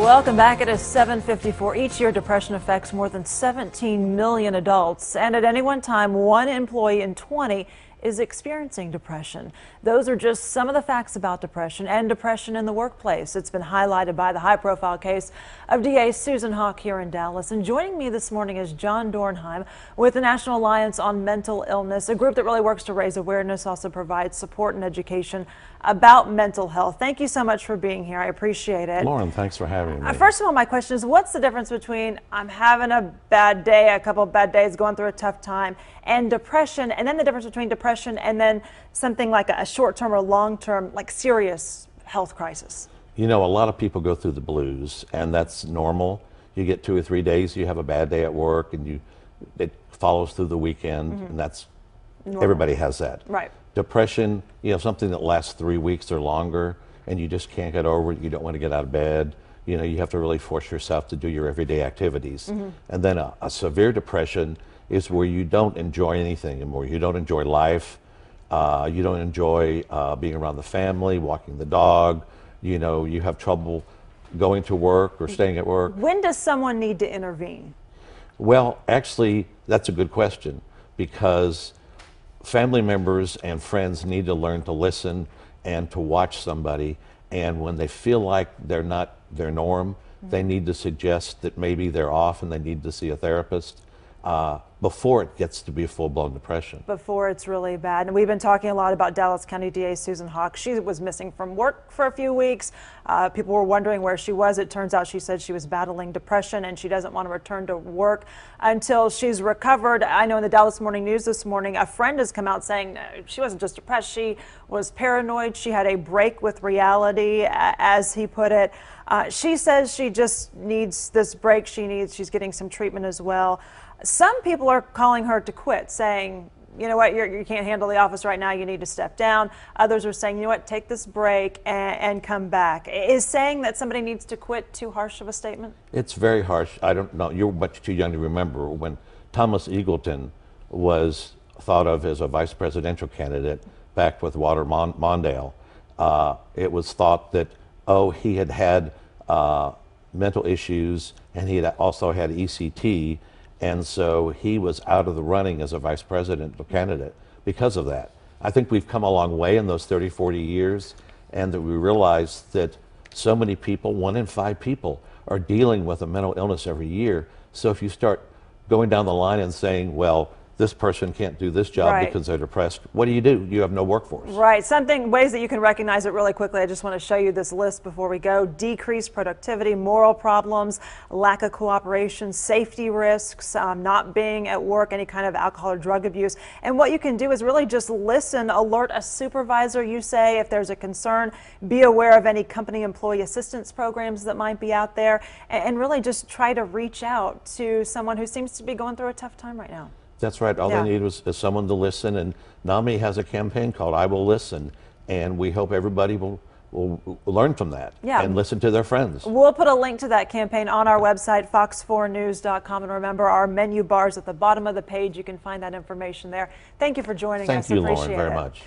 Welcome back. It is 7:54. Each year, depression affects more than 17 million adults, and at any one time, one employee in 20 is experiencing depression. Those are just some of the facts about depression and depression in the workplace. It's been highlighted by the high-profile case of DA Susan Hawk here in Dallas. And joining me this morning is John Dornheim with the National Alliance on Mental Illness, a group that really works to raise awareness, also provides support and education about mental health. Thank you so much for being here. I appreciate it. Lauren, thanks for having me. First of all, my question is, what's the difference between I'm having a bad day, a couple of bad days, going through a tough time, and depression, and then the difference between depression and then something like a short-term or long-term, like serious health crisis? You know, a lot of people go through the blues, and that's normal. You get 2 or 3 days, you have a bad day at work, and it follows through the weekend, and that's normal. Everybody has that. Right. Depression, you know, something that lasts 3 weeks or longer, and you just can't get over it. You don't want to get out of bed. You know, you have to really force yourself to do your everyday activities. And then a severe depression is where you don't enjoy anything anymore. You don't enjoy life. You don't enjoy being around the family, walking the dog. You know, you have trouble going to work or staying at work. When does someone need to intervene? Well, actually, that's a good question, because family members and friends need to learn to listen and to watch somebody. And when they feel like they're not their norm, they need to suggest that maybe they're off and they need to see a therapist before it gets to be a full-blown depression. Before it's really bad. And we've been talking a lot about Dallas County DA Susan Hawk. She was missing from work for a few weeks. People were wondering where she was. It turns out she said she was battling depression and she doesn't want to return to work until she's recovered. I know in the Dallas Morning News this morning, a friend has come out saying she wasn't just depressed, she was paranoid. She had a break with reality, as he put it. She says she just needs this break. She's getting some treatment as well. Some people are calling her to quit, saying, you know what, you can't handle the office right now, you need to step down. Others are saying, you know what, take this break and come back. Is saying that somebody needs to quit too harsh of a statement? It's very harsh. I don't know, you're much too young to remember when Thomas Eagleton was thought of as a vice presidential candidate back with Walter Mondale. It was thought that, oh, he had mental issues and he had also had ECT, and so he was out of the running as a vice presidential candidate because of that. I think we've come a long way in those 30, 40 years, and that we realize that so many people, 1 in 5 people, are dealing with a mental illness every year. So if you start going down the line and saying, well, this person can't do this job because they're depressed, what do? You have no workforce. Right. Ways that you can recognize it really quickly. I just want to show you this list before we go. Decreased productivity, moral problems, lack of cooperation, safety risks, not being at work, any kind of alcohol or drug abuse. And what you can do is really just listen, alert a supervisor, you say, if there's a concern, be aware of any company employee assistance programs that might be out there, and really just try to reach out to someone who seems to be going through a tough time right now. That's right. All they need is someone to listen, and NAMI has a campaign called I Will Listen, and we hope everybody will learn from that and listen to their friends. We'll put a link to that campaign on our website, fox4news.com, and remember, our menu bars at the bottom of the page. You can find that information there. Thank you for joining us. Thank you, Lauren, very much.